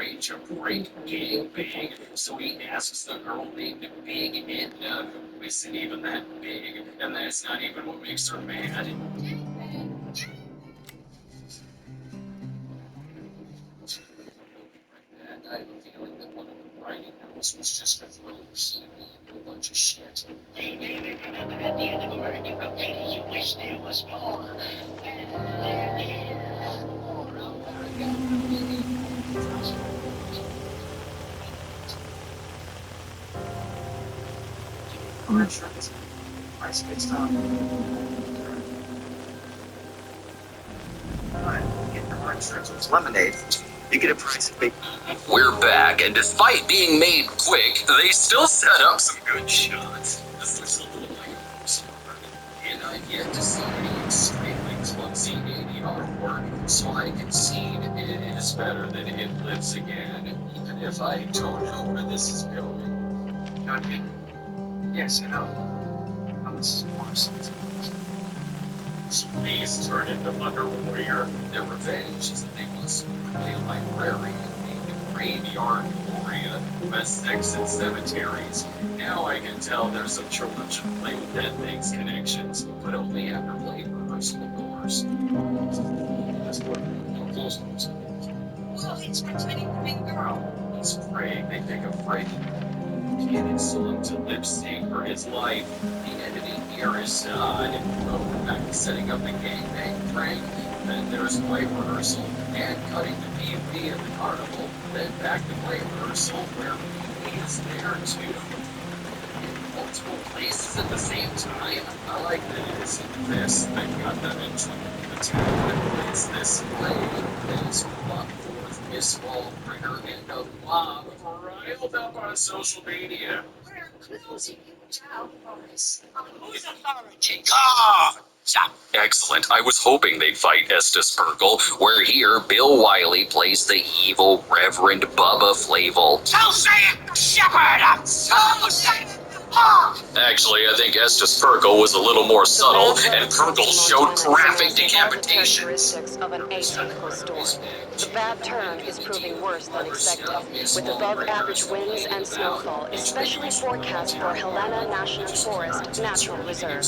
arrange a great gangbang. So he asks the girl named Big Edna, who isn't even that big, and that's not even what makes her mad. And I have a feeling that one of the writing notes was just a little TV and a bunch of shit. Hey, David, remember at the end of the word you wrote, you wish there was more. Well, there is more America. I'm not sure this price fixed up. Get the orange strips with lemonade. You get a price of big. We're back, and despite being made quick, they still set up some good shots. This looks a little like a postcard, and I've yet to see any extremely clumsy ADR work, so I concede it is better than It Lives Again, even if I don't know where this is going. Not yet. Yes, I know. This is worse. Please turn into Thunder Warrior. Their revenge is that they must play a librarian named Graveyard Gloria who has sex in cemeteries. Now I can tell there's some Church of Play with Dead Things connections, but only after play rehearsal, of course. That's what I'm close to. Well, it's pretending to be a girl. He's praying they take a fright. Cannon song to lip sync for his life. The editing here is we're back to setting up the gangbang prank. Then there's play rehearsal and cutting to PvP at the carnival. Then back to play rehearsal where he is there too. In multiple places at the same time. I like that it isn't this. I got that into the town. It's this play. There's one fourth Miss Ballbringer and a mob riled up on social media. We're closing you down, Boris. Who's authority? Ah! Excellent. I was hoping they'd fight Estes Purgle, where here Bill Wiley plays the evil Reverend Bubba Flavel. So say it, Shepherd! So say it! Actually, I think Estes Purgle was a little more subtle, and Purgle showed graphic decapitation. Characteristics of an atypical storm. The bad turn is proving worse than expected, with above-average winds and snowfall, especially forecast for Helena National Forest Natural Reserve.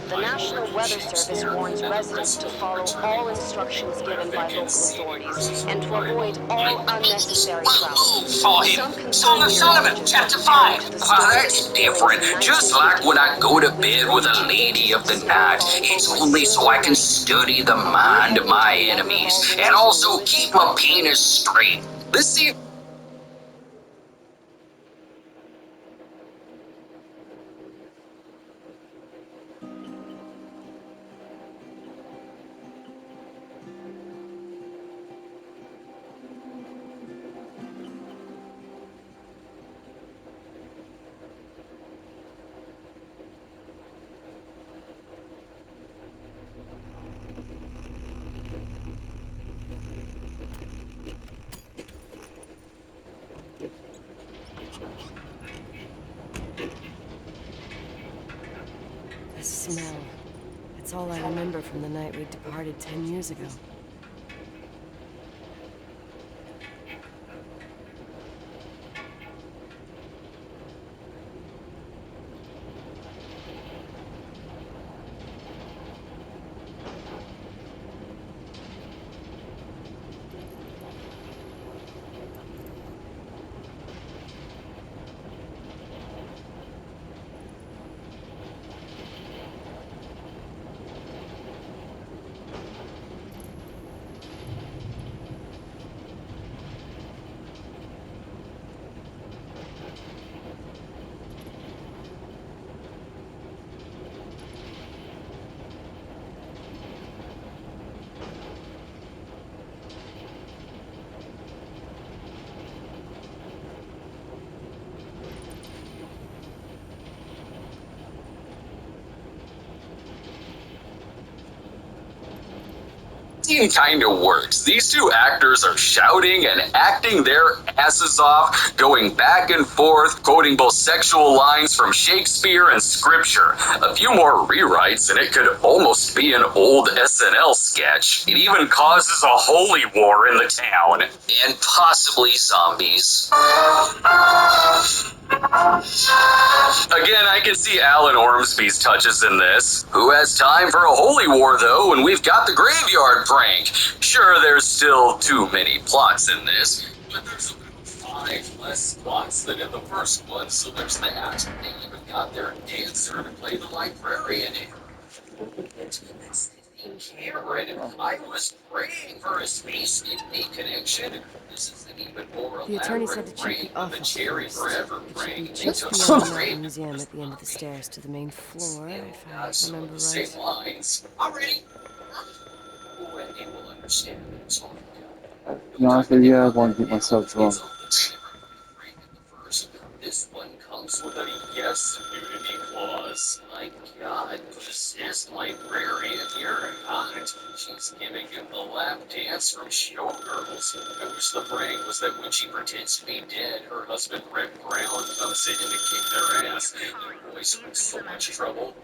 The National Weather Service warns residents to follow all instructions given by local authorities and to avoid all unnecessary travel. Some Song of Solomon, chapter 5. That's different. Just like when I go to bed with a lady of the night, it's only so I can study the mind of my enemies and also keep my penis straight. This seems The smell. It's all I remember from the night we departed 10 years ago. scene kind of works. These two actors are shouting and acting their asses off, going back and forth, quoting both sexual lines from Shakespeare and scripture. A few more rewrites and it could almost be an old SNL sketch. It even causes a holy war in the town. And possibly zombies. Again, I can see Alan Ormsby's touches in this. Who has time for a holy war, though, when we've got the graveyard prank? Sure, there's still too many plots in this, but there's about 5 less plots than in the first one, so there's that. They even got their dancer to play the librarian here. Cameron, I was praying for a space Disney connection. This is an even more The attorney said to check prank the than the office Cherry first. Forever It should prank. be just beyond the Mountain Museum at the end of the stairs to the main floor, if I remember Same right. lines. Already. When they will understand it's all Honestly, yeah, I want to get myself drunk. This one comes with a yes nudity clause. My God, this is librarian. You're hot. She's giving him the lap dance from Showgirls. I wish the prank was that when she pretends to be dead, her husband Red Brown comes in to kick their ass. The boys are in so much trouble.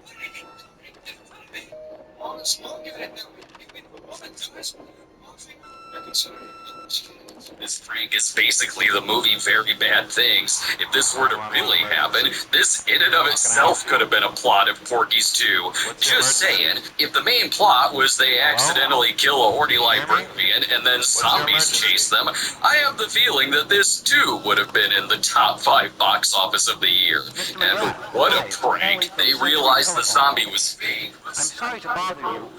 This prank is basically the movie Very Bad Things. If this were to really happen, this in and of itself could have been a plot of Porky's 2. Just saying, if the main plot was they accidentally kill a horny librarian and then zombies chase them, I have the feeling that this too would have been in the top 5 box office of the year. And what a prank! They realized the zombie was fake. I'm sorry to bother you,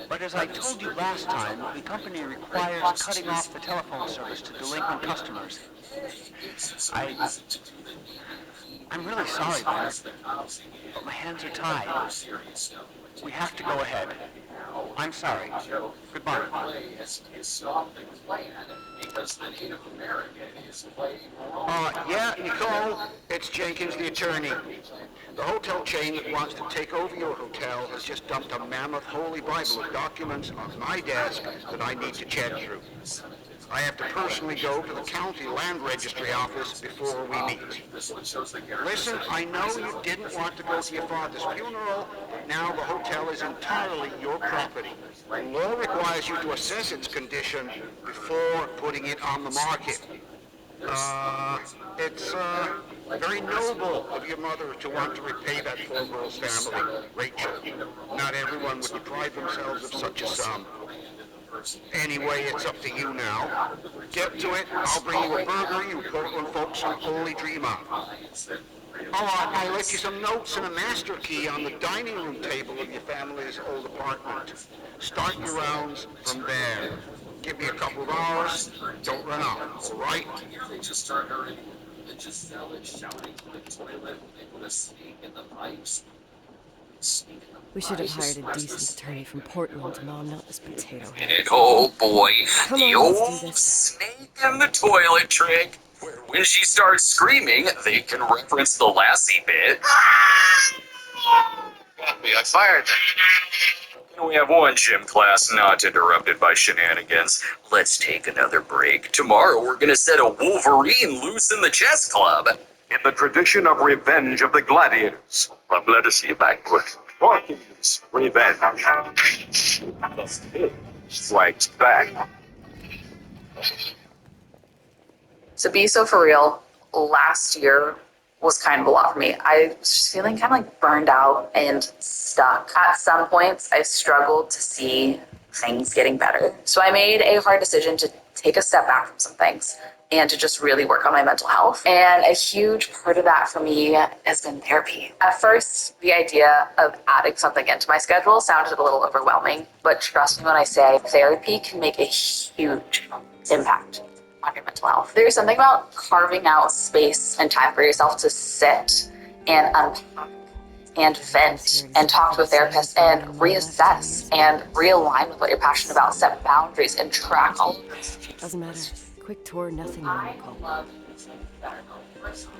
but as I told you last time, the company requires cutting off the telephone service to delinquent customers. I'm really sorry, Leonard, but my hands are tied. We have to go ahead. I'm sorry. Goodbye. Yeah, Nicole, it's Jenkins, the attorney. The hotel chain that wants to take over your hotel has just dumped a mammoth holy Bible of documents on my desk that I need to check through. I have to personally go to the county land registry office before we meet. Listen, I know you didn't want to go to your father's funeral, but now the hotel is entirely your property. The law requires you to assess its condition before putting it on the market. It's very noble of your mother to want to repay that poor girl's family, Rachel. Not everyone would deprive themselves of such a sum. Anyway, it's up to you now. Get to it. I'll bring you a burger you Portland folks will only dream of. Oh, I left you some notes and a master key on the dining room table of your family's old apartment. Start your rounds from there. Give me a couple of hours. Don't run off, all right? They just start her in and just sell it, shouting to the toilet. They put a snake in the pipes. We should have hired a decent attorney from Portland, Mom, not this potato head. And oh boy, Come the on, let's do old this. snake in the toilet trick, where when she starts screaming, they can reference the Lassie bit. Got me, I fired them. And we have one gym class not interrupted by shenanigans. Let's take another break. Tomorrow we're gonna set a Wolverine loose in the chess club. In the tradition of Revenge of the Gladiators, I'm glad to see you back, Quick. Porky's Revenge. The pig strikes back. To be so for real, last year was kind of a lot for me. I was just feeling kind of like burned out and stuck. At some points, I struggled to see things getting better. So I made a hard decision to take a step back from some things and to just really work on my mental health. And a huge part of that for me has been therapy. At first, the idea of adding something into my schedule sounded a little overwhelming, but trust me when I say therapy can make a huge impact on your mental health. There's something about carving out space and time for yourself to sit and unpack and vent and talk to a therapist and reassess and realign with what you're passionate about, set boundaries and track all of this. Doesn't matter. Quick tour, nothing I magical. love better know myself.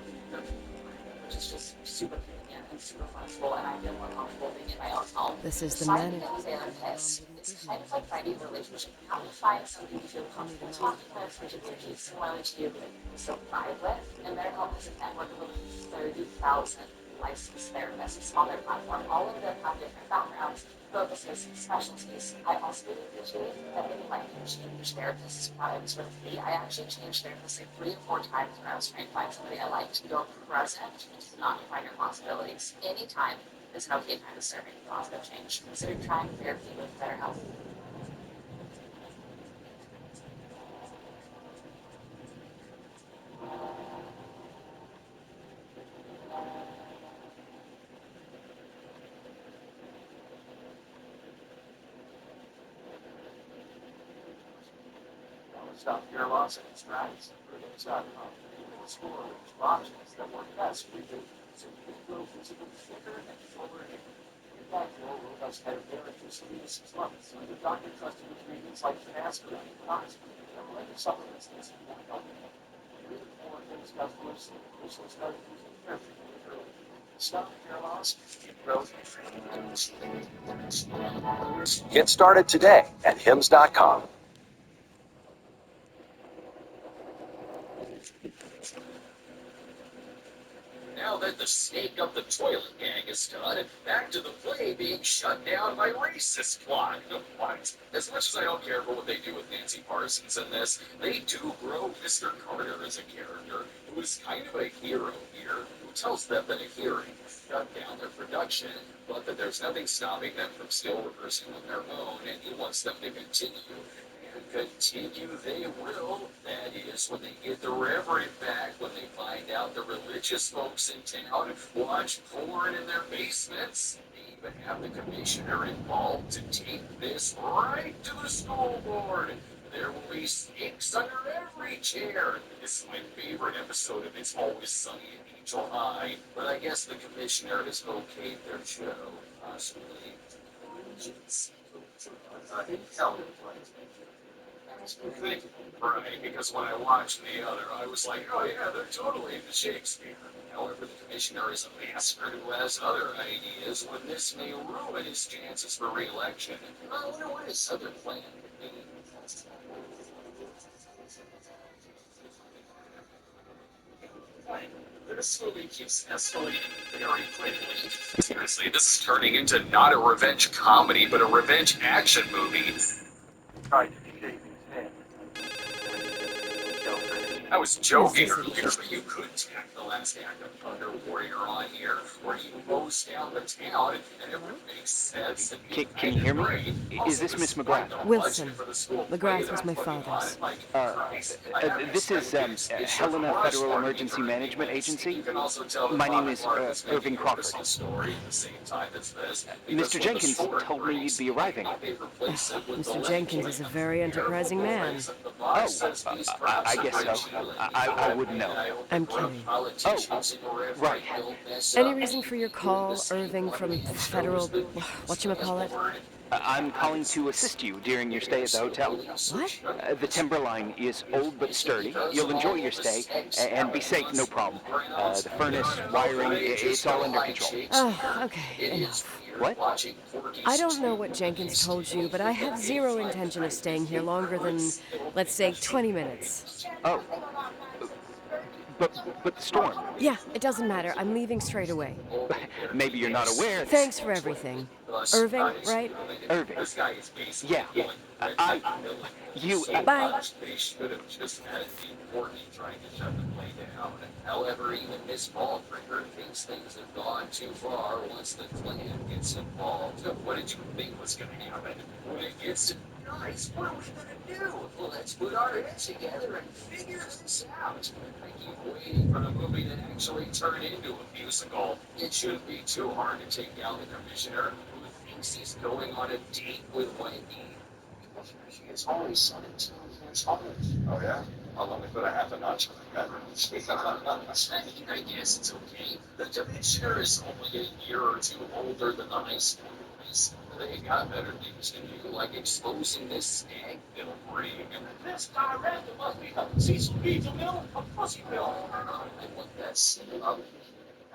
which is just super convenient and super flexible, and I feel more comfortable being in my own home. This is the Finding manager. a therapist is kind of like finding a relationship. You have to find somebody you feel comfortable talking with, which is usually similar to you, that you still thrive with. And BetterHelp is a network of over 30,000 licensed therapists on their platform. All of them have different backgrounds, focuses, specialties. I also really appreciate that they let me change therapists when I was with me. I actually changed therapists like 3 or 4 times when I was trying to find somebody I liked. You're present, not define your possibilities. Anytime is an okay time to start making positive change. Consider trying therapy with BetterHelp. South Carolina strategies for those score options that work best for you. So you can grow physically thicker and fuller hair. In fact, more robust hair care for 3 to 6 months. So the doctor trusted ingredients like finasteride and oxygen and other supplements that's more healthy. Really more things customers officially started using therapy early. Stop hair loss and growth. Get started today at hims.com. Now that the snake up the toilet gang is done, back to the play being shut down by racist plot. What? As much as I don't care for what they do with Nancy Parsons in this, they do grow Mr. Carter as a character who is kind of a hero here, who tells them that a hearing shut down their production, but that there's nothing stopping them from still rehearsing on their own, and he wants them to continue. Continue they will. That is, when they get the Reverend back, when they find out the religious folks in town watch porn in their basements. They even have the commissioner involved to take this right to the school board. There will be snakes under every chair. This is my favorite episode of It's Always Sunny in Angel High, but I guess the commissioner has okayed their show, possibly. Right, because when I watched the other, I was like, oh yeah, they're totally into Shakespeare. However, the commissioner is a master who has other ideas when this may ruin his chances for re-election. I wonder what his other plan could be. This movie keeps escalating very quickly. Seriously, this is turning into not a revenge comedy, but a revenge action movie. I was joking earlier, but you could tack the last act of Thunder Warrior on here, where he mows down the town, and it would make sense. Can you hear me? Is this Miss McGrath? Wilson. McGrath was my father's. This is Helena Federal Emergency Management Agency. My name is Irving Crawford. Mr. Jenkins told me you'd be arriving. Mr. Jenkins is a very enterprising man. Oh, I guess so. I wouldn't know. I'm kidding. Oh, right. Any reason for your call, Irving from Federal... whatchamacallit? I'm calling to assist you during your stay at the hotel. What? The Timberline is old but sturdy. You'll enjoy your stay, and be safe, no problem. The furnace, wiring, it's all under control. Oh, okay, enough. What? I don't know what Jenkins told you, but I have zero intention of staying here longer than, let's say, 20 minutes. Oh. But the storm. Yeah, it doesn't matter. I'm leaving straight away. Maybe you're not aware. Thanks for everything. Irving, right? Irving. Yeah. You. Bye. They should have just had Courtney trying to shut the play down. However, even Miss Baldringer thinks things have gone too far once the clan gets involved. What did you think was going to happen? When it gets nice, what are we going to do? Well, let's put our heads together and figure this out. I keep waiting for the movie to actually turn into a musical. It shouldn't be too hard to take down the commissioner who thinks he's going on a date with Wendy. It's always 17 years old. Oh, yeah? I'll only put a half a notch on the bedroom. I guess it's okay. The commissioner is only a year or two older than the high school boys. They got better things to do, like exposing this stag film ring. This director must be Cecil B. DeMille of Pussy Film. I want that scene up.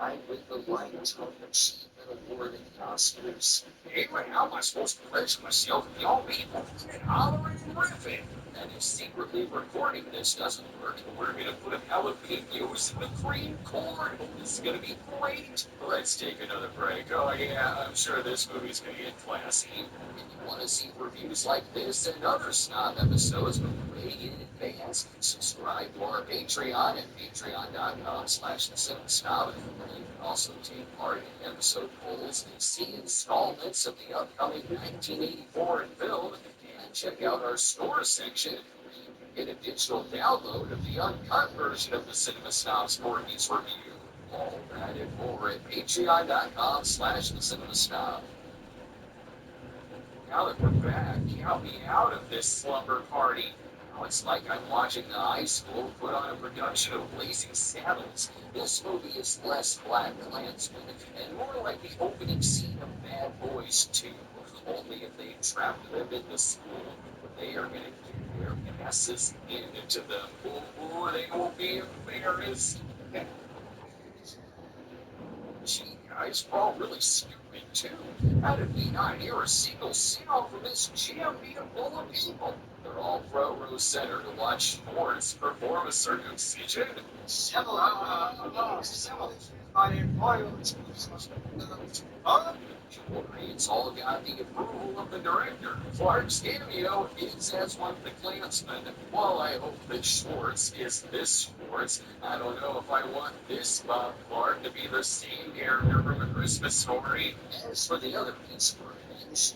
I with the light touch and awarding Oscars. Anyway, how am I supposed to pledge myself to y'all people and hollering and riffing? And if secretly recording this doesn't work, we're gonna put jalapenos in the cream corn. This is gonna be great. Let's take another break. Oh yeah, I'm sure this movie's gonna get classy. If you want to see reviews like this and other Snob episodes way in advance, subscribe to our Patreon at patreon.com/thecinemasnob. You can also take part in episode polls, see installments of the upcoming 1984 film, and check out our store section where you can get a digital download of the uncut version of the Cinema Snob's Porky's review. All that and more at patreon.com/thecinemasnob. Now that we're back, count me out of this slumber party. Now it's like I'm watching the high school put on a production of Blazing Saddles. This movie is less Black Klansman and more like the opening scene of Bad Boys 2, only if they trapped them in the school. They are going to get their asses handed to them. Or they will be embarrassed. Gee, guys, we're all really stupid, too. How did we not hear a single sound from this jam being full of people? They're all front row center to watch Schwartz perform a circumcision. It's all got the approval of the director. Clark's cameo is as one of the Klansmen. While I hope that Schwartz is this Schwartz, I don't know if I want this Bob Clark to be the same character from A Christmas Story. As for the other piece of revenge,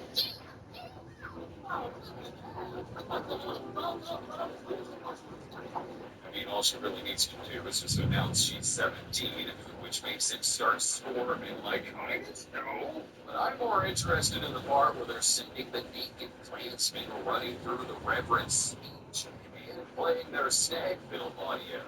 I mean, all she really needs to do is just announce she's 17, which makes it start swarming like, I don't know. But I'm more interested in the part where they're sending the naked Klansmen running through the Reverend's speech and playing their Snagville audio.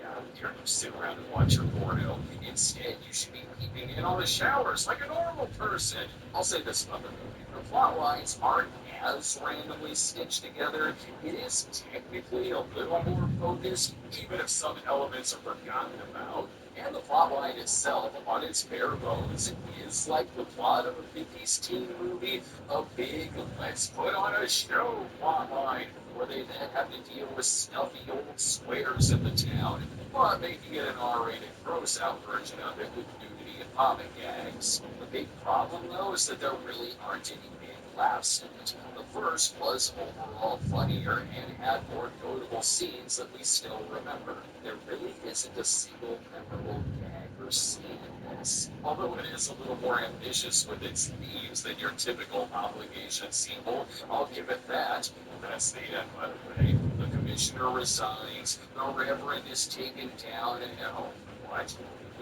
Yeah, you're gonna sit around and watch your porno. Instead, you should be peeping in on the showers like a normal person. I'll say this about the movie. The plot lines aren't as randomly stitched together. It is technically a little more focused, even if some elements are forgotten about. And the plotline itself, on its bare bones, is like the plot of a 50s teen movie, a big let's put on a show plotline, where they then have to deal with stuffy old squares in the town, but making it an R-rated gross-out version of it with nudity and comic gags. The big problem, though, is that there really aren't any big laughs in it. The first was overall funnier and had more notable scenes that we still remember. There really isn't a single memorable gag or scene in this, although it is a little more ambitious with its themes than your typical obligation sequel. I'll give it that. That's the end, by the way. The commissioner resigns, the reverend is taken down, and now, what?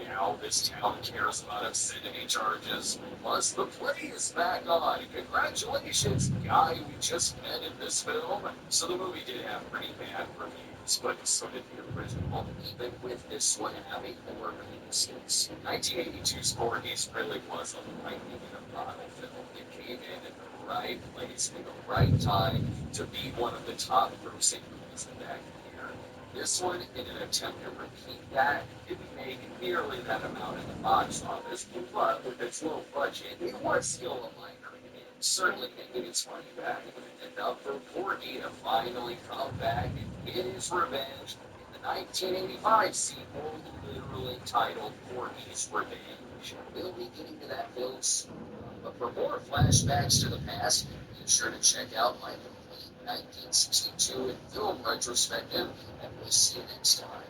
Now this town cares about obscenity charges. Plus, the play is back on. Congratulations, guy we just met in this film. So the movie did have pretty bad reviews, but so did the original, even with this one having more mistakes. 1982's Porky's really was a lightning in a bottle film. It came in at the right place at the right time to be one of the top grossing movies of that year. This one, in an attempt to repeat that, didn't make nearly that amount in the box office, but with its low budget, it was still a minor hit, certainly making its money back. Enough for Porky to finally come back and get his revenge in the 1985 sequel, literally titled Porky's Revenge. We'll be getting to that film soon, but for more flashbacks to the past, be sure to check out my 1962 film retrospective, and we'll see you next time.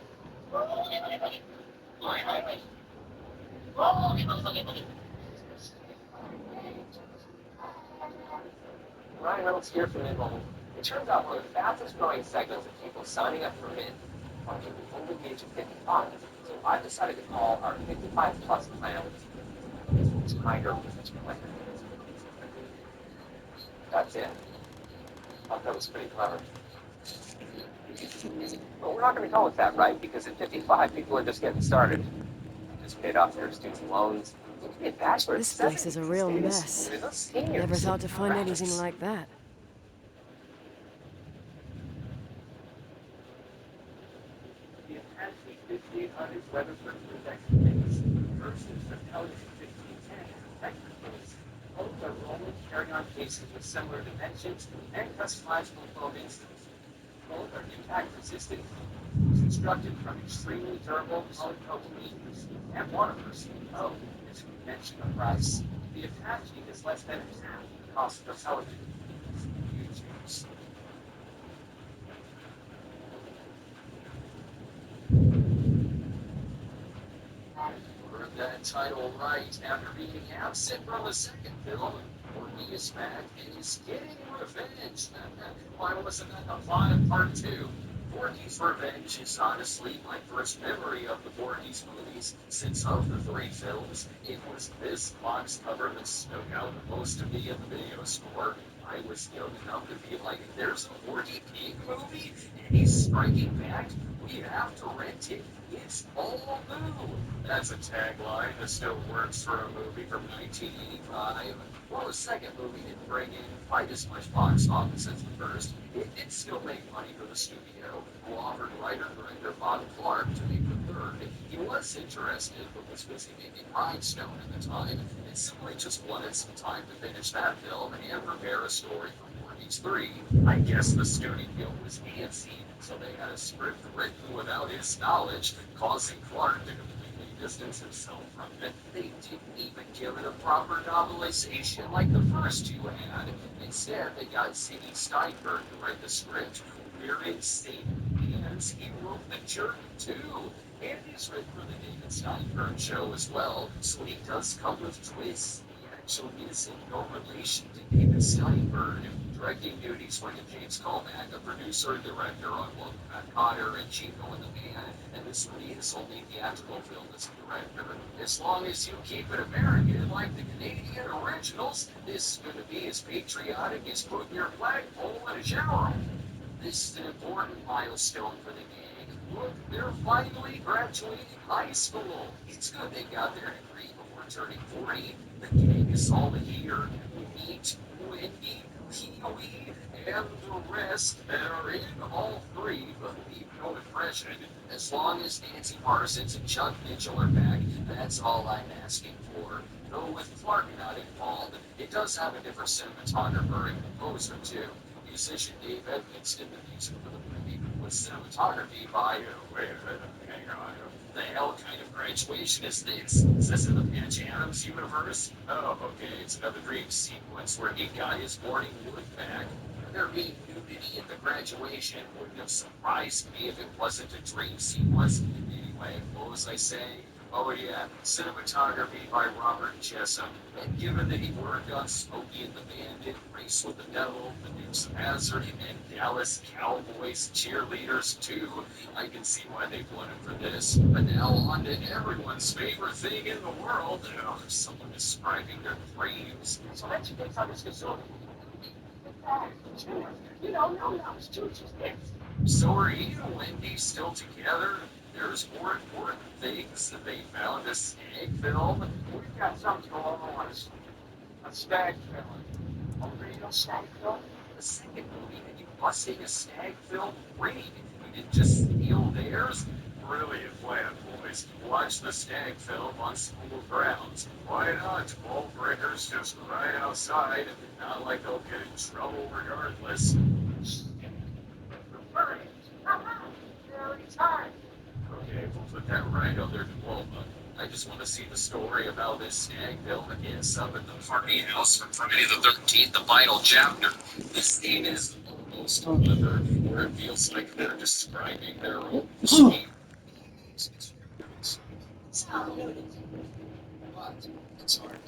Ryan Reynolds here from Midland. It turns out one of the fastest growing segments of people signing up for Mint are people over the age of 55. So I decided to call our 55 plus plan Tiger Business Plan. That's it. I thought that was pretty clever. But we're not going to call it that, right? Because at 55, people are just getting started. Just paid off their student loans. You can get bachelor's. This place is a real mess. Never thought to find anything like that. The Apache 5800 weatherproof protects versus the Television 1510 Detective. Both are rolling carry-on cases with similar dimensions and customizable foam inserts. Both are impact-resistant, constructed from extremely durable polypropylene and waterproof. Oh, as we mentioned the price, the Apache is less than half the cost of television. You choose. Heard that title right after being absent from the second film. Porky is back and he's getting revenge. Why wasn't that the plot of part two? Porky's Revenge is honestly my first memory of the Porky's movies, since of the three films, it was this box cover that stuck out the most to me in the video store. I was young enough to be like, there's a Porky Pig movie, and he's striking back. We have to rent it. It's all new. That's a tagline that still works for a movie from 1985. While the second movie didn't bring in quite as much box office as the first, it did still make money for the studio, who offered writer-director Bob Clark to make the third. He was interested, but was busy making Rhinestone at the time, and simply just wanted some time to finish that film and prepare a story for Porky's 3. I guess the studio was antsy, so they had a script written without his knowledge, causing Clark to completely distance himself from it. They didn't even give it a proper novelization like the first two had. Instead, they got Ziggy Steinberg to write the script. We're in Satan hands. He wrote The Jerk too. And he's written for the David Steinberg show as well, so he does come with twists. He actually is in no relation to David Steinberg. Directing duties went to James Colmack, a producer and director on Welcome Back Kotter and Chico and the Man, and this will be his only theatrical film as a director. As long as you keep it American like the Canadian originals, this is going to be as patriotic as putting your flagpole in a shower. This is an important milestone for the gang. Look, they're finally graduating high school. It's good they got their degree before turning 40. The gang is all here. Meet Wendy, Pee-wee, and the rest that are in all three, but leave no impression. As long as Nancy Parsons and Chuck Mitchell are back, that's all I'm asking for. Though with Clark not involved, it does have a different cinematographer and composer too. Musician Dave Edmonds did the music for the movie, with cinematography by, wait a minute, hang on, the hell kind of graduation is this? Is this in the Patch Adams universe? Oh, okay, it's another dream sequence where he got his morning wood back. There being nudity at the graduation wouldn't have surprised me if it wasn't a dream sequence. Anyway, what was I saying? Oh yeah, cinematography by Robert Jessup. And given that he worked on Smokey and the Bandit, Race with the Devil, The Dukes of Hazzard, and Dallas Cowboys cheerleaders too, I can see why they wanted for this. But now on to everyone's favorite thing in the world. Oh, someone describing their dreams. So let's get on this facility. You know, no, it's too So are you and Wendy still together? There's more important things that they found a stag film. We've got something going on. A stag film. A real stag film? The second movie that you busting a stag film? Great. You didn't just steal theirs? Brilliant plan, boys. Watch the stag film on school grounds. Why not? Ball breakers just right outside. Not like they'll get in trouble regardless. Very time. Okay, we'll put that right on their diploma. I just want to see the story about this stag film again up at the party house from Friday the 13th, the final chapter. This scene is almost another, where it feels like they're describing their own scheme. It's not really, but it's hard.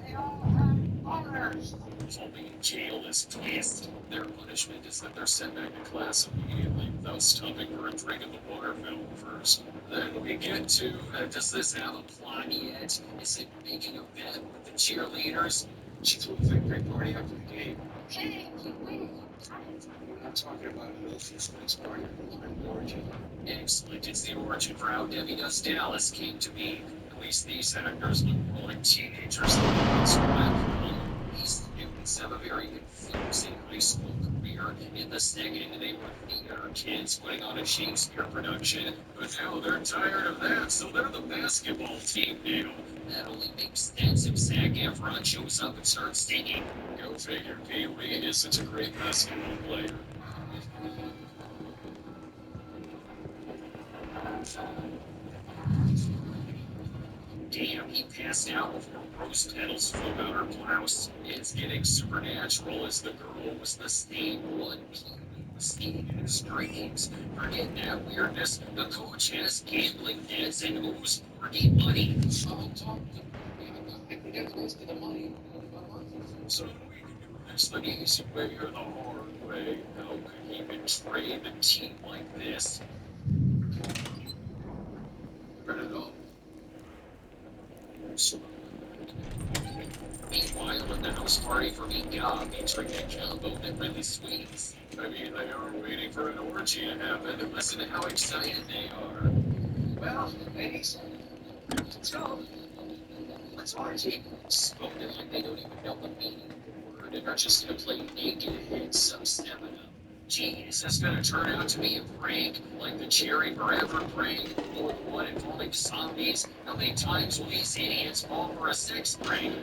They all have honors. Only in jail is twist. Their punishment is that they're sent back to class immediately without stopping for a drink of the water fountain first. Then we get to, does this have a plot yet? Is it making a bet with the cheerleaders? She threw a victory party after the game. Hey, you win. We're not talking about an illustrious place party or origin. Excellent. It's the origin for how Debbie Does Dallas came to be. At least these actors look more like teenagers than the ones who left. These students kids have a very confusing high school career. In the second, they were theater kids putting on a Shakespeare production, but now they're tired of that, so they're the basketball team now. That only makes sense if Zac Efron shows up and starts singing. Go figure, Pee Wee is such a great basketball player. Damn, he passed out before Rose Petals flew out her blouse. It's getting supernatural as the girl was the same one Pee Wee was seeing in his dreams. Forget that weirdness. The coach has gambling debts and owes Porgy money. I'll talk to I can get close to the money. So we can do this the easy way or the hard way. How could he betray the team like this? Turn it off. Meanwhile, at the house party for Mika, featuring a combo that really sweets. I mean, they are waiting for an orgy to happen, and listen to how excited they are. Well, ladies, let's go. Let's orgy. Spoken like they don't even know the meaning of the word and are just gonna play naked and some stamina. Geez, that's gonna turn out to be a prank, like the Cherry Forever prank, or the one involving zombies. How many times will these idiots fall for a sex prank?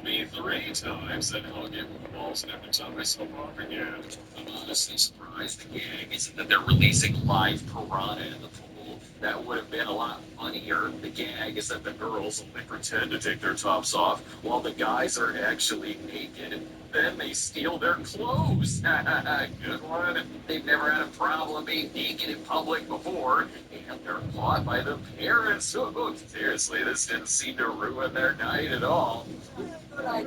Me 3 times, and I'll get balls and have to tell myself off again. I'm honestly surprised the gag isn't that they're releasing live piranha in the pool. That would have been a lot funnier. The gag is that the girls only pretend to take their tops off while the guys are actually naked. Then they steal their clothes. Good one. They've never had a problem being naked in public before, and they're caught by the parents. Oh, seriously, this didn't seem to ruin their night at all. I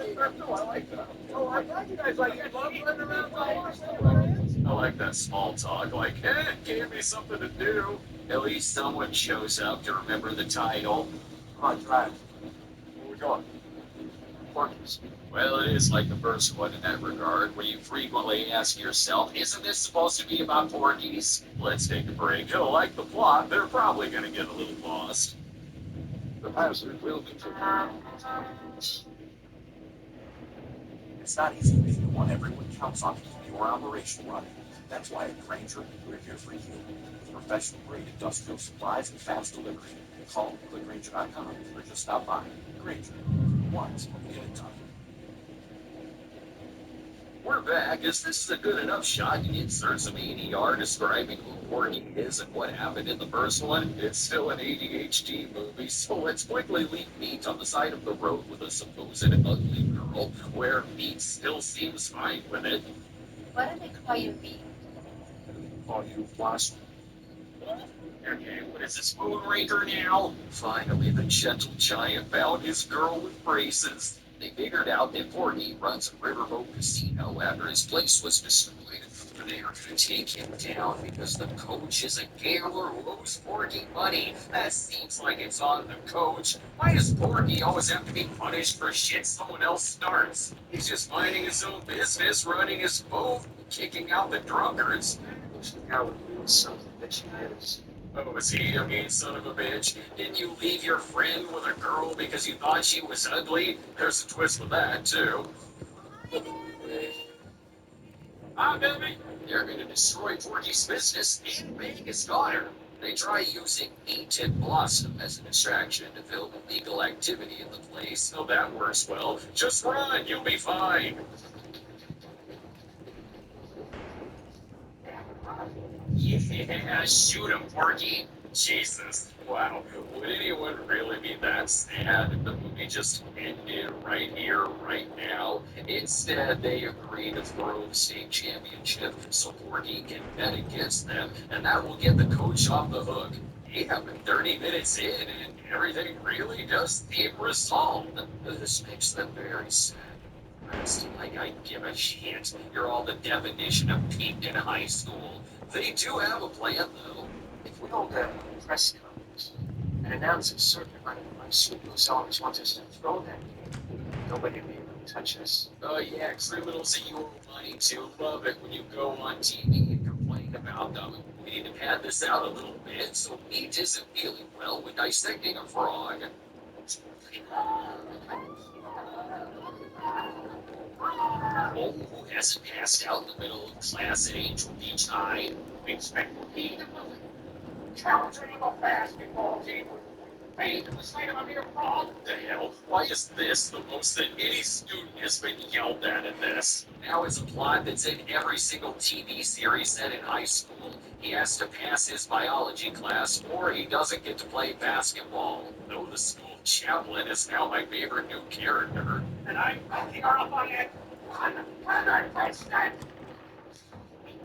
like that small talk, like, hey, it gave me something to do. At least someone shows up to remember the title. Come on, drive. Where we going? Porky's. Well, it is like the first one in that regard, where you frequently ask yourself, isn't this supposed to be about Porky's? Let's take a break. You'll like the plot, they're probably going to get a little lost. The hazard will be taken. It's not easy being the one everyone counts on to keep your operation running. That's why at Granger, we're here for you. With professional-grade industrial supplies and fast delivery. Call clickgranger.com or just stop by. Granger. Once we'll get it done. We're back, as this is a good enough shot to insert some ADR describing who Porky is and what happened in the first one. It's still an ADHD movie, so let's quickly leave Meat on the side of the road with a supposed ugly girl, where Meat still seems fine with it. Why do they call you Meat? Call you Flash. Okay, what is this, Moonraker now? Finally, the gentle giant found his girl with braces. They figured out that Porky runs a riverboat casino after his place was destroyed. They are going to take him down because the coach is a gambler who owes Porky money. That seems like it's on the coach. Why does Porky always have to be punished for shit someone else starts? He's just minding his own business, running his boat, kicking out the drunkards. Now it's something that she is. Oh, is he a mean son of a bitch? Didn't you leave your friend with a girl because you thought she was ugly? There's a twist with that, too. Baby. They're gonna destroy Porky's business and make his daughter. They try using Meat and Blossom as a distraction to film illegal activity in the place, so that works well. Just run, you'll be fine. Yeah, shoot him, Porky. Jesus, wow. Would anyone really be that sad if the movie just ended right here, right now? Instead, they agree to throw the state championship so Porky can bet against them, and that will get the coach off the hook. Yeah, but 30 minutes in, and everything really does seem resolved. This makes them very sad. It's like I give a shit. You're all the definition of peaked in high school. They do have a plan, though. If we hold a press conference and announce a certain amount of money Super's always wants us to throw that game, nobody will be able to touch us. Oh, yeah, criminals that you owe money to love it when you go on TV and complain about them. We need to pad this out a little bit so Meat isn't feeling well when dissecting a frog. Oh, who hasn't passed out in the middle of class at Angel Beach High? We expect to be challenging a basketball team. Hey, the state of your wrong. The hell? Why is this the most that any student has been yelled at in this? Now it's a plot that's in every single TV series set in high school. He has to pass his biology class or he doesn't get to play basketball. Though the school chaplain is now my favorite new character. And I'm terrified.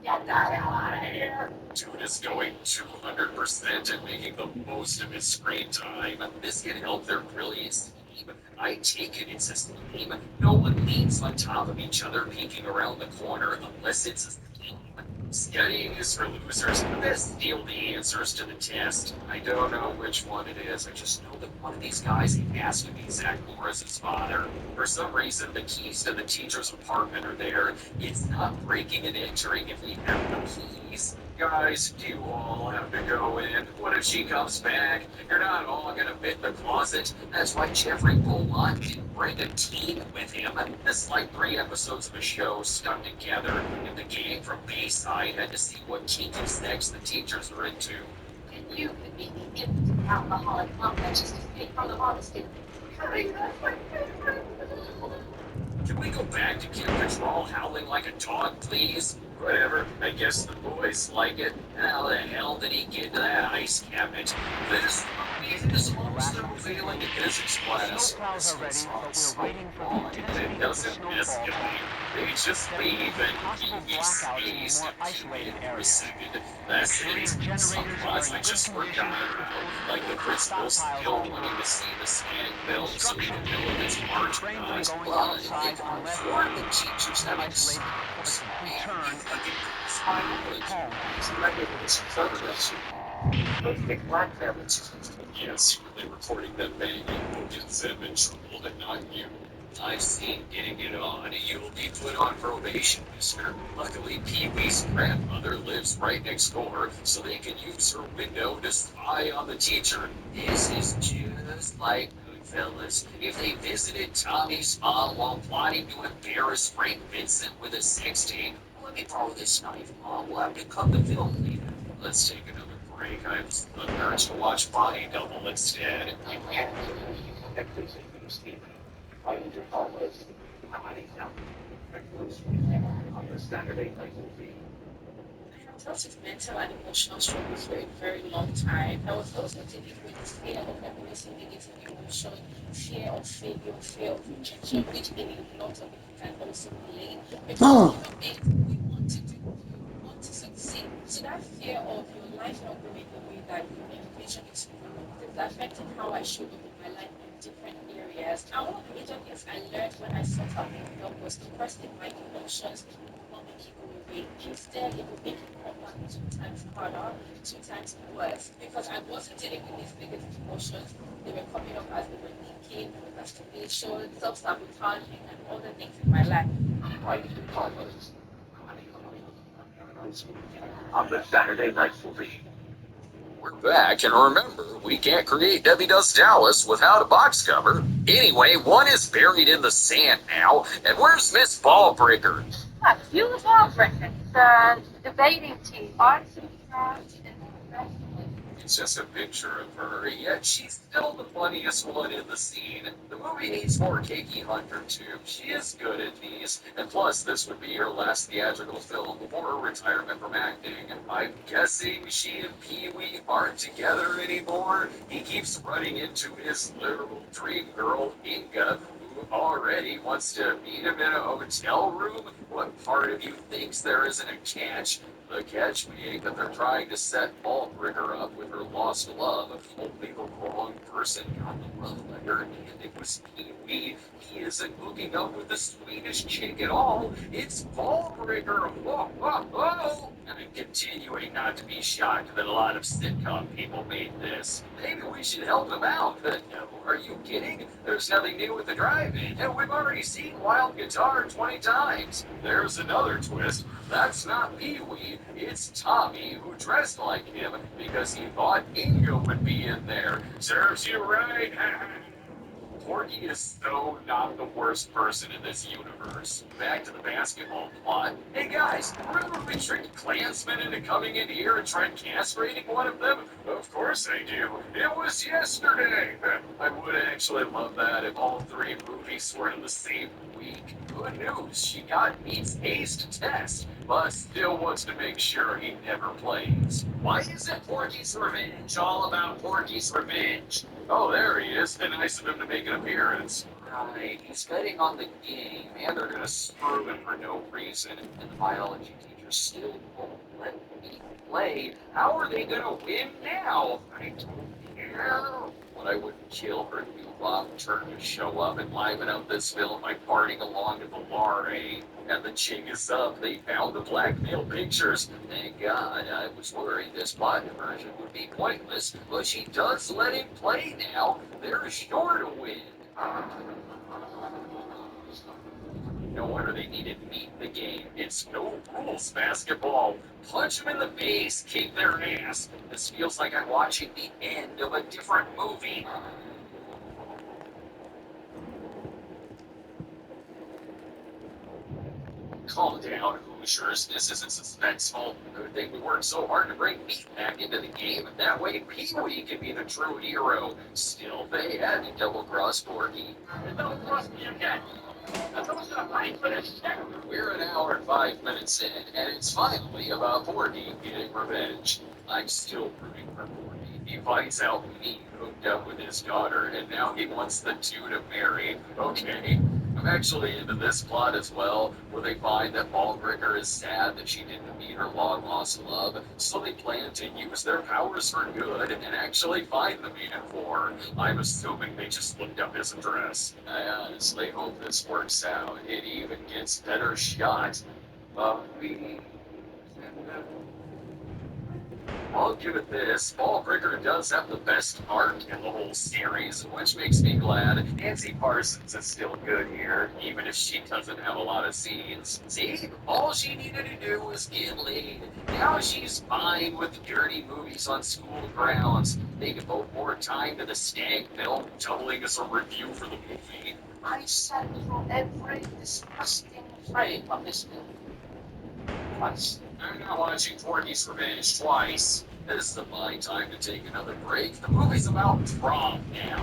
Get the hell out of here! Dude is going 200% and making the most of his screen time. This can help their brilliance team. I take it it's a scheme. No one leans on top of each other peeking around the corner unless it's a scheme. Studying is for losers. Let's steal the answers to the test. I don't know which one it is. I just know that one of these guys has to be Zach Morris's father. For some reason, the keys to the teacher's apartment are there. It's not breaking and entering if we have the keys. Guys, do you all have to go in? What if she comes back? You're not all gonna fit in the closet. That's why Jeffrey Beaumont didn't bring a team with him. It's like 3 episodes of a show stuck together, and the gang from Bayside had to see what kinky sex the teachers were into. And you could be the impotent alcoholic mom that just escaped from the honesty. Can we go back to Kid Patrol howling like a dog, please? Whatever, I guess the boys like it. How the hell did he get to that ice cabinet? This is almost never failing in physics class. Snowplows are ready, but we're waiting for the And it doesn't escalate. They just leave and possible he blackouts in stays more isolated for a areas. second. That's it. Some class I just forgot about. Like the principal's still wanting to see the scan belt so he can know if it's marked or Trains are not. going Well, outside unless for the teachers having isolated portion. Return Yes, you're reporting that banging Wilkins have been troubled and not you. I've seen getting it on. You'll be put on probation, mister. Luckily, Pee-wee's grandmother lives right next door, so they can use her window to spy on the teacher. This is just like Goodfellas. If they visited Tommy's mom while plotting to embarrass Frank Vincent with a sex tape, let me borrow this knife, Mom. We'll have to cut the film later. Let's take another break. I'm urged to watch Body Double instead. Lots of mental and emotional struggle for a very long time. I was also dealing with fear of embracing negative emotion, fear of failure, fear of rejection, which in a lot of people can also relate. Because we want to do, we want to succeed. So that fear of your life not going the way that you envision it to go is affecting how I show up in my life in different areas. And one of the major things I learned when I sought out help was to question my emotions. Instead, it would make it come back 2 times harder, 2 times worse, because I wasn't dealing with these negative emotions. They were coming up as they were thinking, procrastination, self-sabotaging, and other things in my life. On the Saturday Night Movie. We're back, and remember, we can't create Debbie Does Dallas without a box cover. Anyway, one is buried in the sand now, and where's Miss Ballbreaker? Beautiful Breakfast, the debating team, arts and crafts, and professionalism. It's just a picture of her, yet she's still the funniest one in the scene. The movie needs more Kiki Hunter, too. She is good at these, and plus, this would be her last theatrical film before her retirement from acting. I'm guessing she and Pee-wee aren't together anymore. He keeps running into his literal dream girl, Inga, who already wants to meet him in a hotel room. What part of you thinks there isn't a catch? The catch being that they're trying to set Ballbreaker up with her lost love. Only the wrong person got the love letter, and it was Pee-wee. He isn't hooking up with the sweetest chick at all. It's Ballbreaker. Whoa, whoa, whoa! I'm continuing not to be shocked that a lot of sitcom people made this. Maybe we should help them out. No, are you kidding? There's nothing new with the drive-in, and we've already seen Wild Guitar 20 times. There's another twist. That's not Pee-wee. It's Tommy, who dressed like him because he thought Inga would be in there. Serves you right. Porky is so not the worst person in this universe. Back to the basketball plot. Hey guys, remember we tricked Klansmen into coming in here and tried castrating one of them? Of course I do. It was yesterday. I would actually love that if all three movies were in the same week. Good news, she got Meat's aced test, but still wants to make sure he never plays. Why isn't Porky's Revenge all about Porky's Revenge? Oh, there he is. Nice of him to make an appearance. Right, he's betting on the game, and they're gonna screw him for no reason, and the biology teacher still won't let me play. How are they gonna win now? I don't care. But I wouldn't kill her new love turn to show up and liven up this film by partying along to the Lare. And the jig is up. They found the blackmail pictures. Thank God. I was worried this plot diversion would be pointless, but she does let him play now. They're sure to win. No wonder they needed Meat in the game. It's no rules basketball. Punch them in the face, kick their ass. This feels like I'm watching the end of a different movie. Calm down, Hoosiers. This isn't suspenseful. Good thing we worked so hard to bring Meat back into the game. That way Pee-wee can be the true hero. Still, they had to double-cross Porky. Double-cross me again. We're an hour and 5 minutes in, and it's finally about Porky getting revenge. I'm still rooting for Porky. He finds out Meat hooked up with his daughter, and now he wants the two to marry. Okay, I'm actually into this plot as well, where they find that Ballbricker is sad that she didn't meet her long-lost love, so they plan to use their powers for good and actually find the man for her. I'm assuming they just looked up his address. I honestly hope this works out. It even gets better shot. I'll give it this. Ballbricker does have the best arc in the whole series, which makes me glad. Nancy Parsons is still good here, even if she doesn't have a lot of scenes. See? All she needed to do was get laid. Now she's fine with dirty movies on school grounds. They devote more time to the Stag film, doubling as a review for the movie. I sat through every disgusting frame of this film. Twice. I'm not watching Porky's Revenge twice. This is my time to take another break. The movie's about prom now.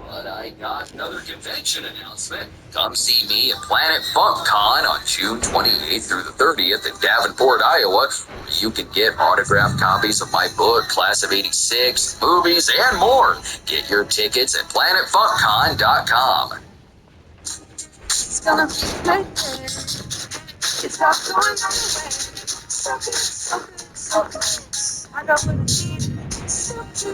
But I got another convention announcement. Come see me at Planet Funk Con on June 28th through the 30th in Davenport, Iowa. You can get autographed copies of my book, Class of '86, movies, and more. Get your tickets at planetfunkcon.com. It's gonna be like this. It's not going nowhere. Something. I got what I need. Something.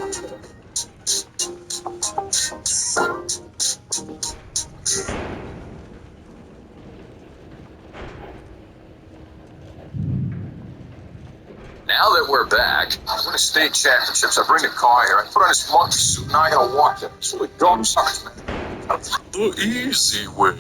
Now that we're back, I win a state championships. I bring a car here. I put on this monkey suit and I gotta walk it. It's really dumb sucks, man. the easy way.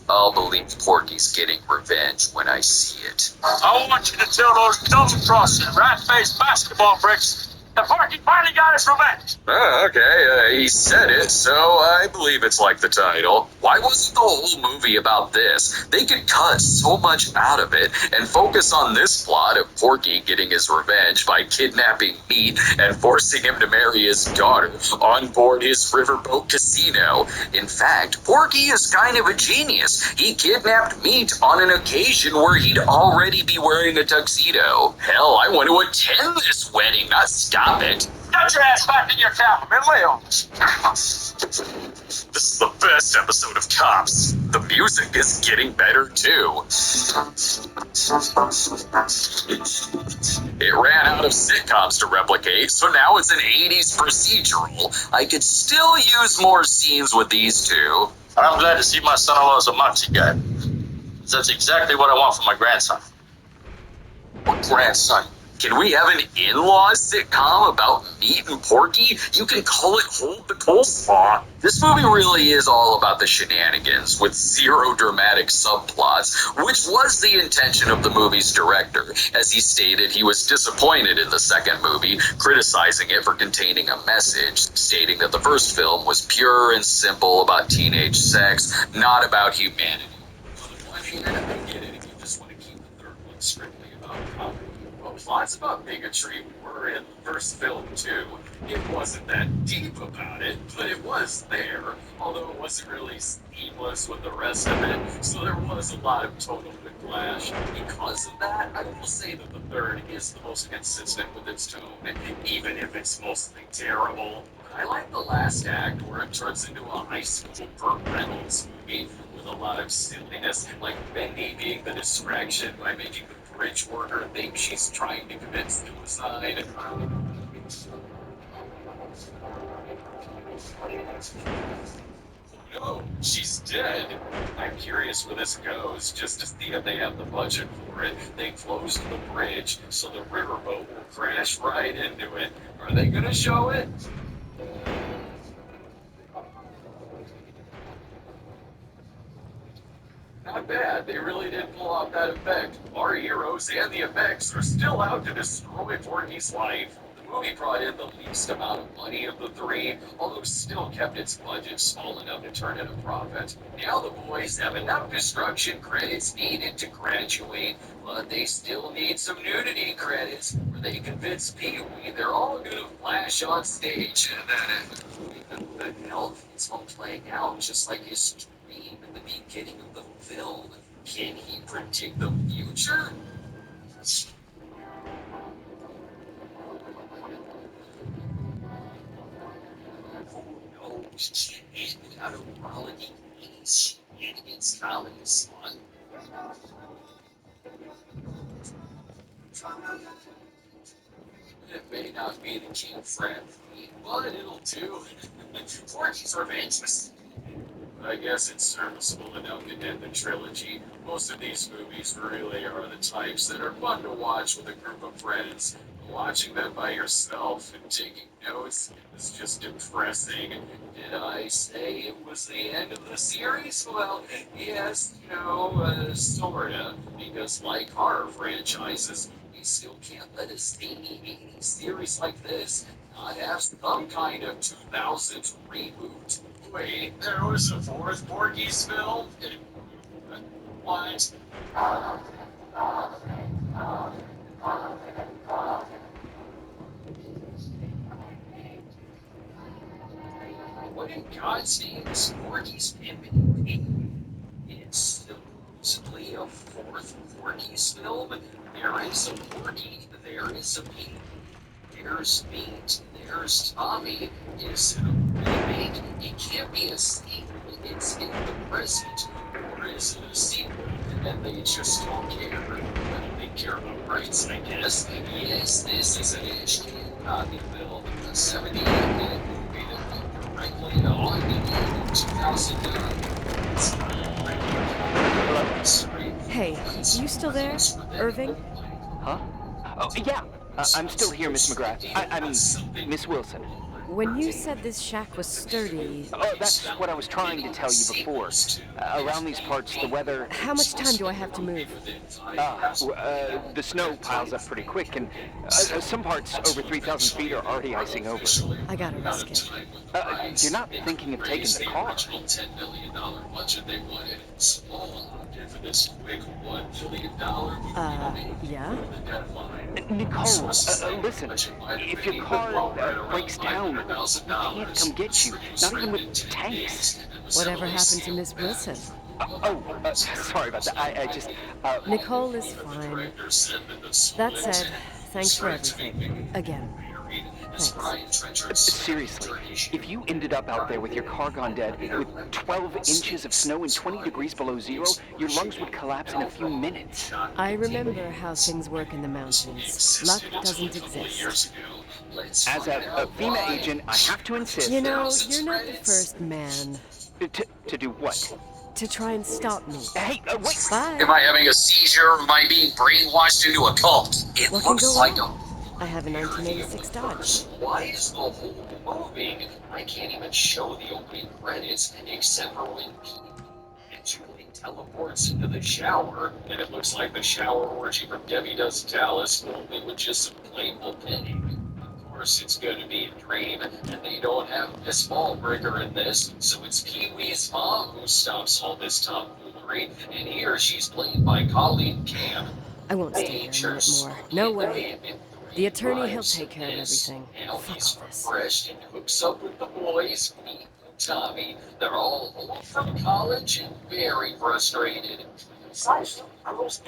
I'll believe Porky's getting revenge when I see it. I want you to tell those double-crossing, rat-faced basketball bricks that Porky finally got his revenge. Okay, he said it, so I believe it's like the title. Why wasn't the whole movie about this? They could cut so much out of it and focus on this plot of Porky getting his revenge by kidnapping Meat and forcing him to marry his daughter on board his riverboat casino. In fact, Porky is kind of a genius. He kidnapped Meat on an occasion where he'd already be wearing a tuxedo. Hell, I want to attend this wedding, not stop it. Get your ass back in your cabin and lay on. This is the best episode of Cops. The music is getting better, too. It ran out of sitcoms to replicate, so now it's an 80s procedural. I could still use more scenes with these two. And I'm glad to see my son-in-law is a Moxie guy. That's exactly what I want for my grandson. What grandson? Can we have an in-laws sitcom about Meat and Porky? You can call it Hold the Coleslaw. This movie really is all about the shenanigans with zero dramatic subplots, which was the intention of the movie's director. As he stated, he was disappointed in the second movie, criticizing it for containing a message, stating that the first film was pure and simple about teenage sex, not about humanity. On the one hand, I get it if you just want to keep the third one strictly about comedy. Well, plots about bigotry were in the first film too. It wasn't that deep about it, but it was there, although it wasn't really seamless with the rest of it, so there was a lot of total whiplash. Because of that, I will say that the third is the most consistent with its tone, even if it's mostly terrible. I like the last act where it turns into a high school Burt Reynolds movie with a lot of silliness, like Bendy being the distraction by making the bridge worker think she's trying to commit suicide. No, she's dead. I'm curious where this goes, just to see if they have the budget for it. They closed the bridge, so the riverboat will crash right into it. Are they gonna show it? Not bad, they really did pull off that effect. Our heroes and the effects are still out to destroy Porky's life. The movie brought in the least amount of money of the three, although still kept its budget small enough to turn in a profit. Now the boys have enough destruction credits needed to graduate, but they still need some nudity credits where they convince Pee-wee they're all gonna flash on stage. And then, the hell, it's all playing out just like his dream in the beginning of the film. Can he predict the future? No, she can't without a quality shenanigans comedy slot. It may not be the king friend, but it'll do. Porky's Revenge. I guess it's serviceable enough to end the trilogy. Most of these movies really are the types that are fun to watch with a group of friends. Watching them by yourself and taking notes is just depressing. Did I say it was the end of the series? Well, yes, sorta. Because like horror franchises, we still can't let a zany 80s series like this not have some kind of 2000s reboot. Wait, there was a fourth Porky's film? What? What in God's name is Porky's Pimpin' Pig? It's supposedly a fourth Porky's film. There is a Porky, there is a Pig. There's Meat, there's Tommy. Is it a remake? It can't be a sequel. It's in the present. Or is it a sequel? And they just don't care. They care about rights, I guess. Yes, this is an HD copy film. A 78-minute movie that went directly on DVD in 2009. Hey, you still there, Irving? Huh? Oh, yeah. I'm still here, Miss McGrath. I mean, Miss Wilson. When you said this shack was sturdy... Oh, that's what I was trying to tell you before. Around these parts, the weather... How much time do I have to move? The snow piles up pretty quick, and some parts over 3,000 feet are already icing over. I gotta risk it. You're not thinking of taking the car? $10 million budget they wanted. Small for this quick $1 billion yeah? Nicole, listen, if your car breaks down, we can't come get you, not even with tanks. Whatever happened to Miss Wilson? Sorry about that, I just... Nicole is fine. That said, thanks for everything. Again. Thanks. Seriously, if you ended up out there with your car gone dead, with 12 inches of snow and 20 degrees below zero, your lungs would collapse in a few minutes. I remember how things work in the mountains. Luck doesn't exist. As a FEMA agent, I have to insist... You know, you're not the first man... To do what? to try and stop me. Hey, wait! Bye. Am I having a seizure? Am I being brainwashed into a cult? It What can looks go like wrong? a I have a 1986 Dodge. Why is the whole moving? I can't even show the opening credits except for when Pete and Julie teleports into the shower, and it looks like the shower orgy from Debbie Does Dallas, only with just some playful petting. Of course, it's going to be a dream, and they don't have Miss Ballbreaker in this, so it's Pee-wee's mom who stops all this tomfoolery, and here she's played by Colleen Cam. I won't stay here a minute more. No way. The attorney, he'll take care of everything. Now Fuck he's all this. refreshed and hooks up with the boys, Pete and Tommy. They're all home from college and very frustrated. There's some girls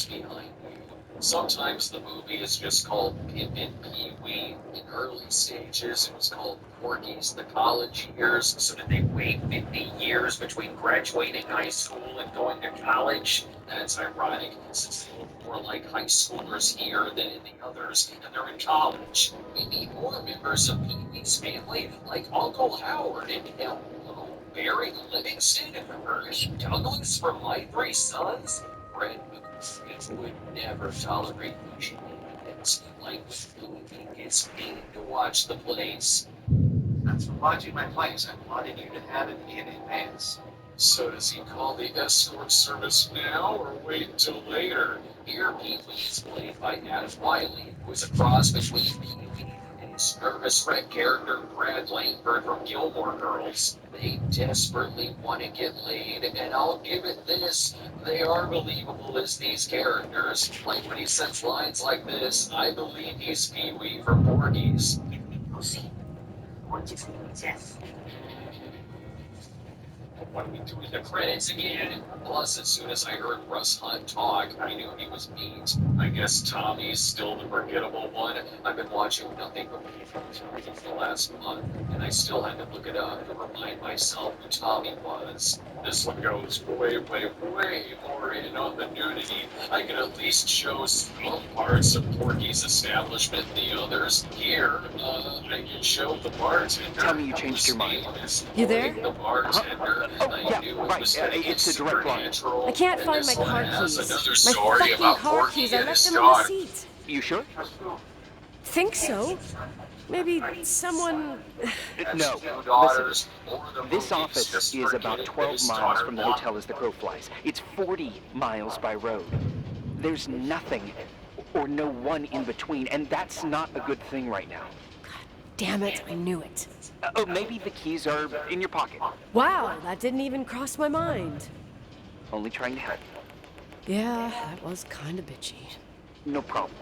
behind you. Sometimes the movie is just called Pimpin' Pee-wee. In early stages, it was called Porky's The College Years. So did they wait 50 years between graduating high school and going to college? That's ironic, since they look more like high schoolers here than in the others, and they're in college. We need more members of Pee-wee's family, like Uncle Howard and Barry Livingston, or Douglas from My Three Sons. Fred would never tolerate shenanigans, like when Pee-wee gets paid to watch the plays. That's for watching my plays. I wanted you to have it in advance. So does he call the escort service now, or wait until later? Here, Pee-wee is played by Adam Wiley, who is a cross between Pee-wee and his nervous wreck character Brad Langford from Gilmore Girls. They desperately want to get laid, and I'll give it this. They are believable as these characters. Like when he says lines like this, I believe he's Pee-wee from Porky's. What are we doing the credits again? Plus, as soon as I heard Russ Hunt talk, I knew he was beat. I guess Tommy's still the forgettable one. I've been watching nothing but for the last month, and I still had to look it up to remind myself who Tommy was. This one goes way more in on the nudity. I can at least show some parts of Porky's establishment than the others. Here, I can show the bartender. Tell me you changed your mind. You there? The bartender. Oh, yeah, right. It's a direct line. I can't find my car keys. My Story fucking about car Porky keys. I and left his them on the daughter. seat. You sure? Think so. Maybe someone... No. Listen, this office is about 12 miles from the hotel as the crow flies. It's 40 miles by road. There's nothing or no one in between, and that's not a good thing right now. Damn it, I knew it. Oh, maybe the keys are in your pocket. Wow, that didn't even cross my mind. Only trying to help. Yeah, that was kind of bitchy. No problem.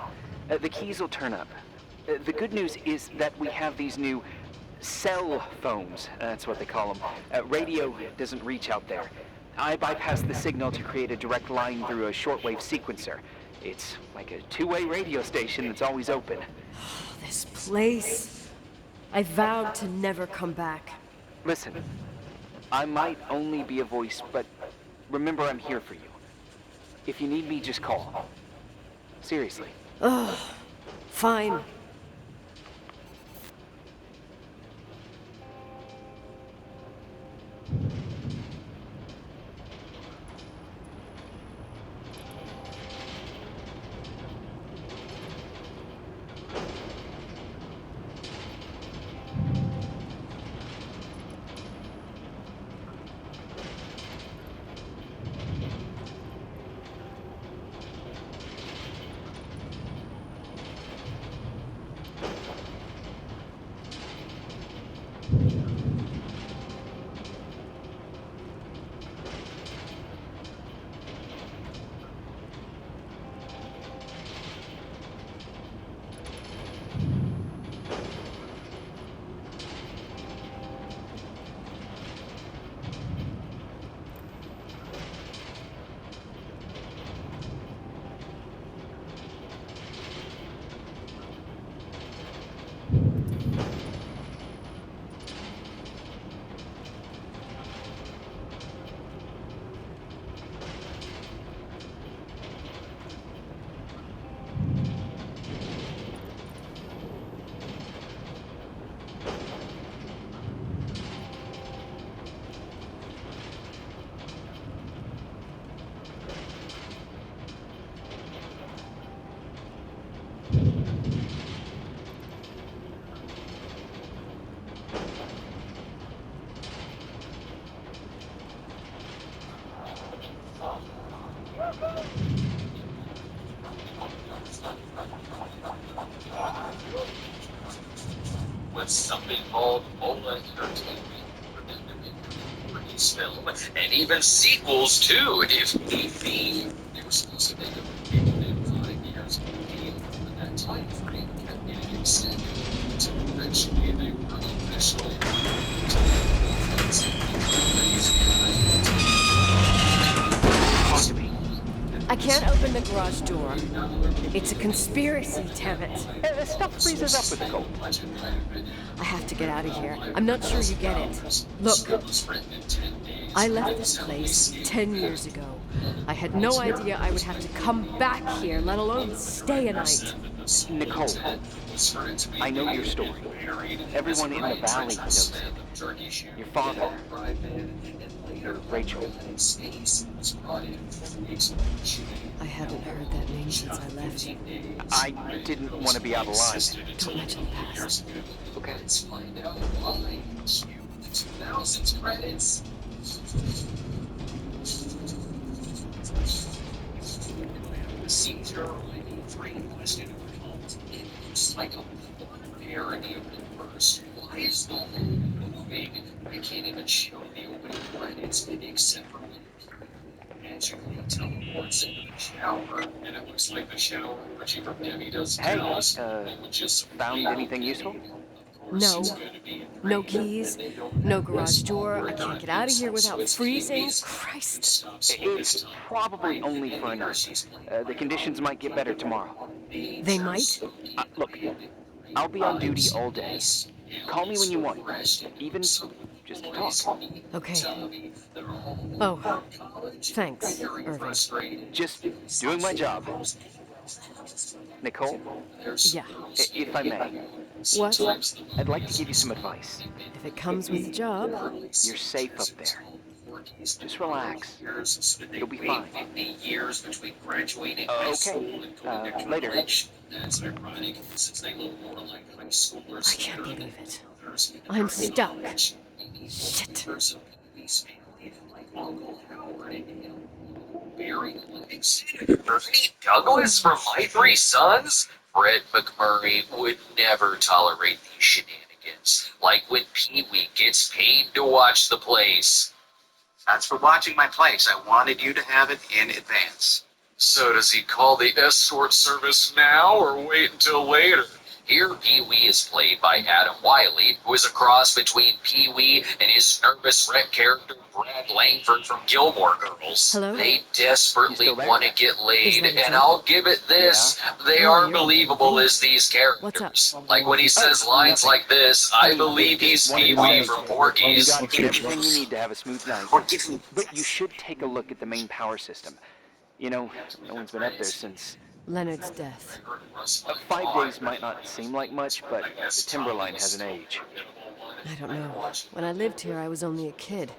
The keys will turn up. The good news is that we have these new cell phones. That's what they call them. Radio doesn't reach out there. I bypass the signal to create a direct line through a shortwave sequencer. It's like a two-way radio station that's always open. This place. I vowed to never come back. Listen, I might only be a voice, but remember I'm here for you. If you need me, just call. Seriously. Ugh. Fine. something called Mola Entertainment for them to make release film, and even sequels too, if need be. They were supposed to make a movie within 5 years of the game, but that time frame kept getting extended until eventually they were officially I can't open the garage door. It's a conspiracy, damn it. Stuff freezes up with the cold. I have to get out of here. I'm not sure you get it. Look, I left this place 10 years ago. I had no idea I would have to come back here, let alone stay a night. Nicole, I know your story. Everyone in the valley knows it. Your father, Rachel. I haven't heard that name since I left. I didn't want to be out of line. Don't mention the past. Okay. Credits. Caesar, question it looks like a parody of the verse. Why is the whole moving? I can't even show the opening credits except for when magically teleports into the shower, and it looks like the shower Richie from Debbie does. Hey, found anything useful? No. No keys, no garage door. I can't get out of here without freezing. Christ. It's probably only for a night. The conditions might get better tomorrow. They might? Look, I'll be on duty all day. Call me when you want, even just to talk. Okay. Oh, thanks, Irving. Just doing my job. Nicole? Yeah. If I may. What? I'd like to give you some advice. If it comes with the job. You're safe up there. Just relax. You'll be fine. Okay. Later. That's ironic, since they look more like high schoolers. I can't believe it. I'm stuck. Shit. Bernie Douglas from My Three Sons? Fred McMurray would never tolerate these shenanigans. Like when Pee-wee gets paid to watch the place. That's for watching my place. I wanted you to have it in advance. So does he call the escort service now or wait until later? Here, Pee-wee is played by Adam Wiley, who is a cross between Pee-wee and his nervous wreck character Brad Langford from Gilmore Girls. Hello? They desperately want to get laid, and I'll give it this. They are believable as these characters. What's up? Like when he says lines like this, I believe he's Pee-wee from Porky's. Everything you need to have a smooth night. But you should take a look at the main power system. You know, no one's been up there since... Leonard's death. 5 days might not seem like much, but the timberline has an age. I don't know. When I lived here, I was only a kid.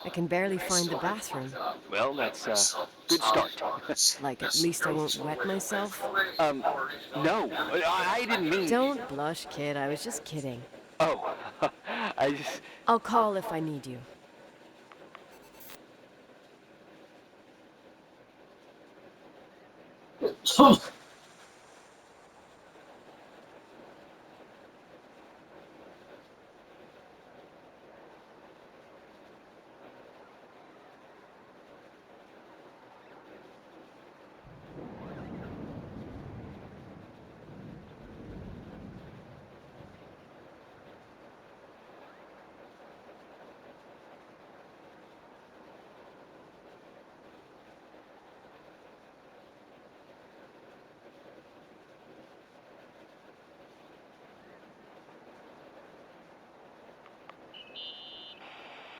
I can barely find the bathroom. Well, that's a good start. Like, at least I won't wet myself? No, I didn't mean... Don't blush, kid. I was just kidding. Oh, I just... I'll call if I need you.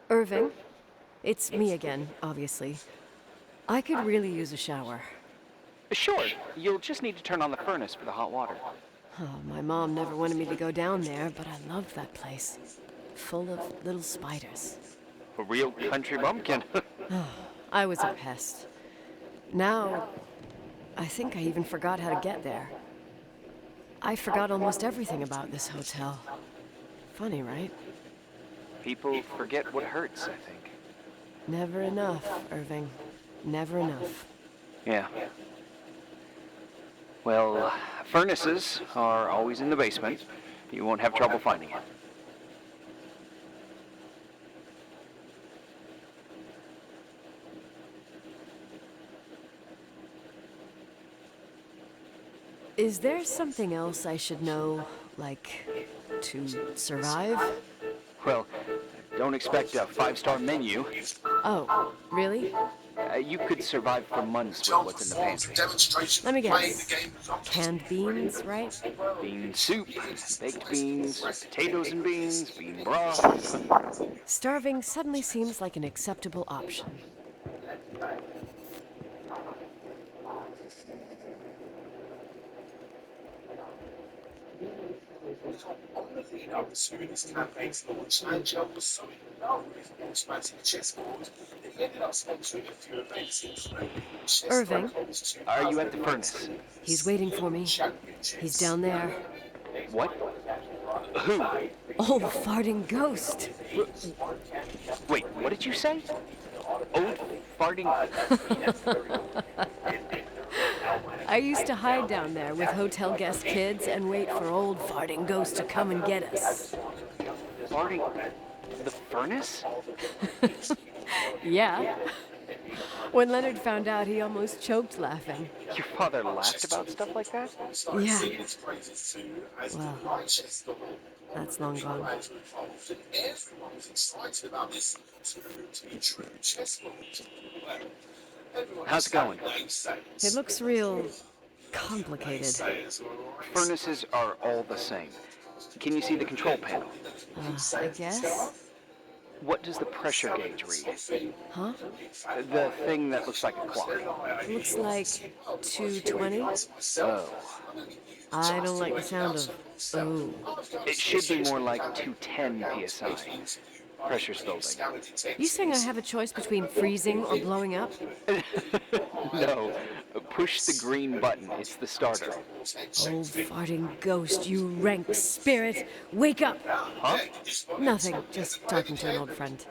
Irving, it's me again, obviously. I could really use a shower. Sure, you'll just need to turn on the furnace for the hot water. Oh, my mom never wanted me to go down there, but I loved that place. Full of little spiders. A real country bumpkin. I was a pest. Now, I think I even forgot how to get there. I forgot almost everything about this hotel. Funny, right? People forget what hurts, I think. Never enough, Irving. Never enough. Yeah. Well, furnaces are always in the basement. You won't have trouble finding it. Is there something else I should know, like, to survive? Well, don't expect a 5-star menu. Oh, really? You could survive for months with what's in the pantry. Let me guess. Canned beans, right? Bean soup, baked beans, potatoes and beans, bean broth. Starving suddenly seems like an acceptable option. As soon as campaigns launched, Angel was so in love with automatic chessboard that he ended up sponsoring a few events including Irving? Are you at the furnace? He's waiting for me. He's down there. What? Who? Old farting ghost. Wait, what did you say? Old farting... I used to hide down there with hotel guest kids and wait for old farting ghost to come and get us. Farting... the furnace? Yeah. When Leonard found out, he almost choked laughing. Your father laughed about stuff like that? Yeah. Well, that's long gone. How's it going? It looks real complicated. Furnaces are all the same. Can you see the control panel? I guess. What does the pressure gauge read? Huh? The thing that looks like a clock. Looks like 220. Oh. I don't like the sound of oh. It should be more like 210 psi. Pressure's building. You saying I have a choice between freezing or blowing up? No. Push the green button. It's the starter. Old farting ghost, you rank spirit. Wake up! Huh? Nothing. Just talking to an old friend.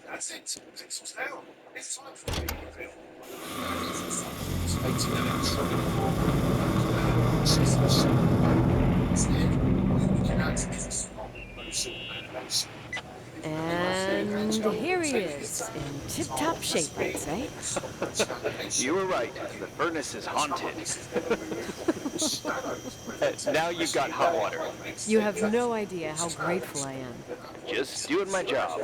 That's it. Pixels down. It's time for the reveal. And here he is, in tip-top shape, I'd say. You were right. The furnace is haunted. Now you've got hot water. You have no idea how grateful I am. Just doing my job.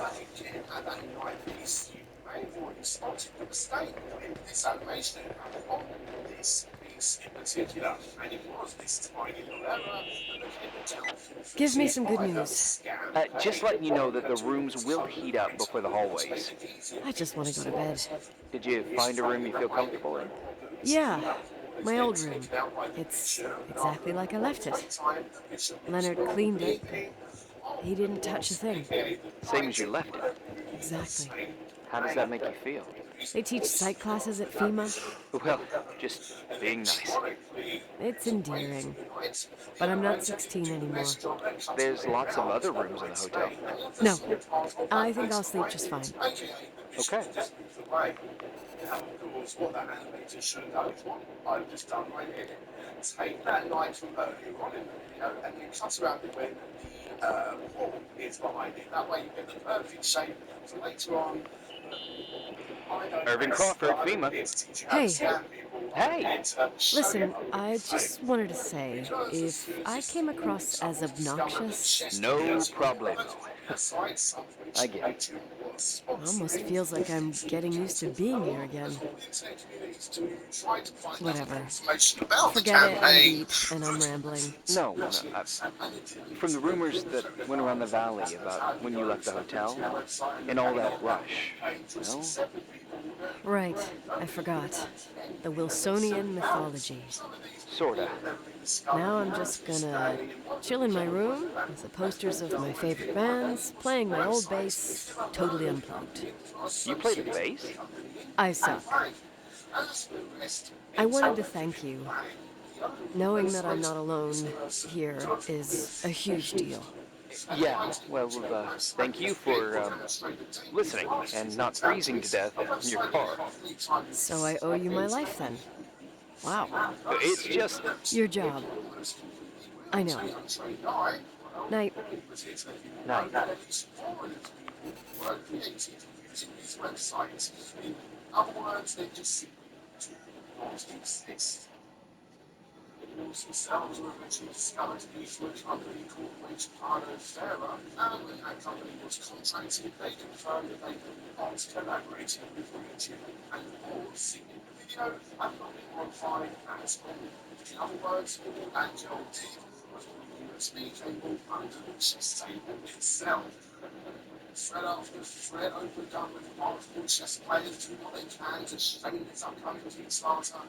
Give me some good news. Just letting you know that the rooms will heat up before the hallways. I just want to go to bed. Did you find a room you feel comfortable in? Yeah, my old room. It's exactly like I left it. Leonard cleaned it. He didn't touch a thing. Same as you left it. Exactly. How does that make you feel? They teach psych classes at FEMA. Well, just being nice. It's endearing. But I'm not 16 anymore. There's lots of other rooms in the hotel. No, I think I'll sleep just fine. Okay. What that animator should have done is what I've just done right here. Take that line from earlier on in the video and you cut around it when the wall is behind it. That way you get the perfect shape for later on. Irving Crawford, FEMA. Hey. Hey! Listen, I just wanted to say, if I came across as obnoxious... No problem. I get it. It almost feels like I'm getting used to being here again. Whatever. Forget it, I'm beat, and I'm rambling. No. From the rumors that went around the valley about when you left the hotel, and all that rush, well... Right, I forgot. The Wilsonian mythology. Sorta. Now I'm just gonna chill in my room with the posters of my favorite bands, playing my old bass, totally unplugged. You play the bass? I suck. I wanted to thank you. Knowing that I'm not alone here is a huge deal. Yeah, well, thank you for listening and not freezing to death in your car. So I owe you my life then. Wow. It's just... Your job. I know. Night. Night. In other words, they just almost exist. The news themselves were eventually discovered to be through a company called Ricardo Ferrer, and that company was contracted. They confirmed that they were not collaborating with Rio and all seen in the video, and nothing modified as well. In other words, all Angel did was put a USB cable under the chest table itself. Thread after thread opened up with multiple chess players do what they can to shame its upcoming Kickstarter.